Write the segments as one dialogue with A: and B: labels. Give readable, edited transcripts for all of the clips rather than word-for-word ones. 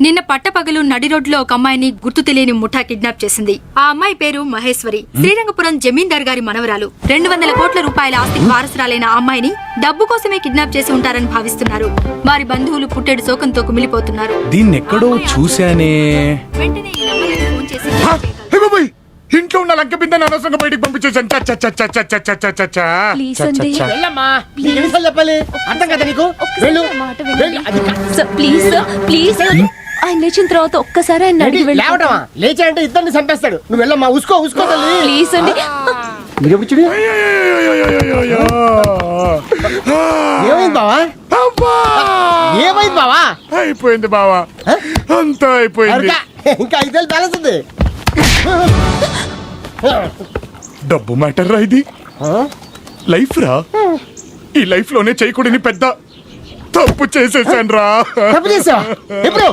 A: నిన్న పట్టపగలు నడి రోడ్లో ఒక అమ్మాయిని గుర్తు తెలియని ముఠా కిడ్నాప్ చేసింది. ఆ అమ్మాయి పేరు మహేశ్వరి. శ్రీరంగపురం జమీందార్ గారి మనవరాలు. 200 కోట్ల రూపాయల ఆస్తికి వారసురాలైన ఆ అమ్మాయిని డబ్బు కోసమే కిడ్నాప్ చేసి ఉంటారని భావిస్తున్నారు. వారి బంధువులు పుట్టెడు శోకంతో కుమిలిపోతున్నారు.
B: దీన్నెక్కడో చూశానే.
A: వెంటనే ఈ నంబర్కి ఫోన్ చేసి
B: ఇంట్లో ఉన్న లంక బిందె అనవసరంగా బయటికి పంపించేసాను.
C: వెళ్ళమ్మా, నీకు ఎన్నిసార్లు చెప్పాలి? అర్థం కదా నీకు? వెళ్ళు.
D: Please sir, please. ఆయన లేచిన తర్వాత ఒక్కసారి ఆయన అడిగి వెళ్ళి.
C: లేవటమా? లేచాడంటే ఇద్దరిని చంపేస్తాడు. నువ్వు వెళ్ళమ్మా. ఉసుకో తల్లి.
D: ప్లీజ్ అండి.
C: మీరు ఎప్పుడు చూడు. ఏమైంది బావా? ఏమైంది బావా?
B: అయిపోయింది బావా, అంతా అయిపోయింది.
C: ఇంకా 5 ఏళ్ళు బ్యాలెన్స్ ఉంది.
B: డబ్బు మ్యాటర్ రా ఇది. లైఫ్ రా. ఈ లైఫ్ లోనే చేయకూడని పెద్ద తప్పు చేసేసాను రా.
C: తప్పు చేసావా? ఎప్పుడు?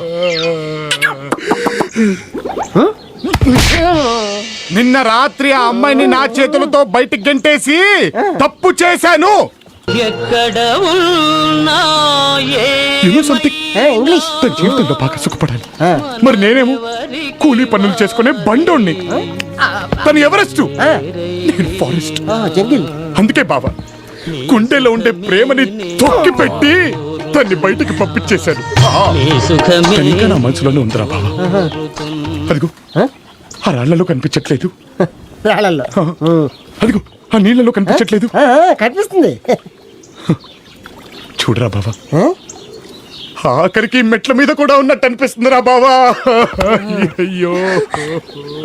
B: నిన్న రాత్రి ఆ అమ్మాయిని నా చేతులతో బయటికి గంటేసి తప్పు చేశాను.
C: ఇంగ్లీష్
B: జీవితంలో బాగా సుఖపడాలి. మరి నేనేమో కూలీ పనులు చేసుకునే బండోణ్ణి. తను ఎవరెస్ట్, నేను ఫారెస్ట్.
C: జంగిల్.
B: అందుకే బావా గుండెలో ఉండే ప్రేమని తొక్కి పెట్టి తన్ని బయటికి పంపించేశాను. ఇంకా నా మనసులోనే ఉందిరా బావా. అదిగో ఆ రాళ్లలో కనిపించట్లేదు.
C: రాళ్ళల్లో.
B: అదిగో ఆ నీళ్ళలో కనిపించట్లేదు.
C: కనిపిస్తుంది.
B: చూడరా బావా, ఆఖరికి మెట్ల మీద కూడా ఉన్నట్టు అనిపిస్తుందిరా బావా. అయ్యో,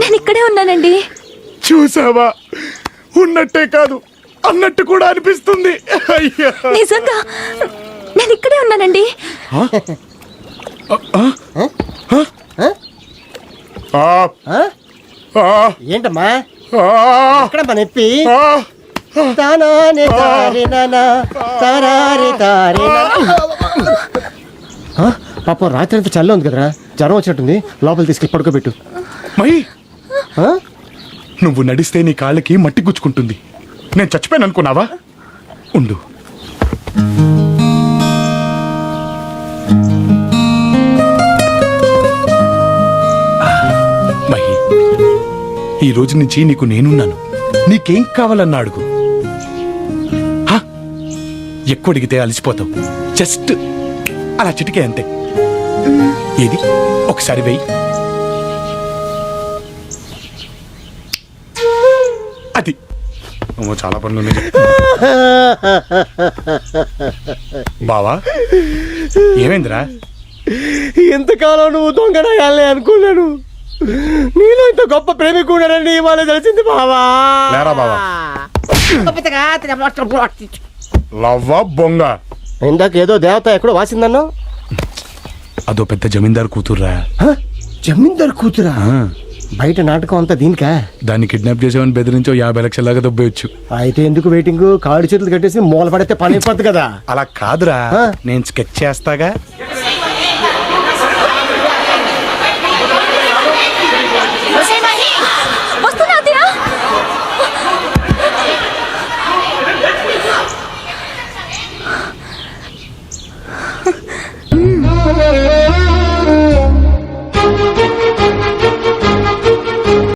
D: నేను ఇక్కడే ఉన్నానండి.
B: చూసావా, ఉన్నట్టే కాదు అన్నట్టు కూడా అనిపిస్తుంది. అయ్యా,
D: నిజంగా నేను ఇక్కడే ఉన్నానండి.
C: ఏంటమ్మా ఎక్కడ మన నొప్పి? పాపం రాత్రి అంతా చల్ల ఉంది కదరా, జ్వరం వచ్చినట్టుంది. లోపల తీసుకెళ్ళి పడుకోబెట్టు.
B: మై, నువ్వు నడిస్తే నీ కాళ్ళకి మట్టి గుచ్చుకుంటుంది. నేను చచ్చిపోయాను అనుకున్నావా? ఉండు. మహి, ఈ రోజు నుంచి నీకు నేనున్నాను. నీకేం కావాలన్నా అడుగు. ఎక్కువ అడిగితే అలసిపోతావు. జస్ట్ అలా చిటికే అంతే. ఏది ఒకసారి వెయ్యి. అది చాలా పనులు ఉన్నాయి బావా. ఏమైందిరా?
C: ఎంతకాలం నువ్వు దొంగడాయాలే అనుకున్నాను. నీలో ఇంత గొప్ప ప్రేమికున్నానని ఇవాళ తెలిసింది బావా.
B: లేరా బావా, లవ్వా బొంగ.
C: ఇందాక ఏదో దేవత ఎక్కడో వాసిందన్నా.
B: అదో పెద్ద జమీందారు కూతుర్రా.
C: జమీందారు కూతురా? బయట నాటకం అంతా దీనికా?
B: దాన్ని కిడ్నాప్ చేసామని బెదిరించో 50 లక్షలాగా దొబ్బేయచ్చు.
C: అయితే ఎందుకు వెయిటింగ్? కాళ్ళు చేతులు కట్టేసి మూల పడితే పని అయిపోద్ది కదా.
B: అలా కాదురా, నేను స్కెచ్ చేస్తాగా.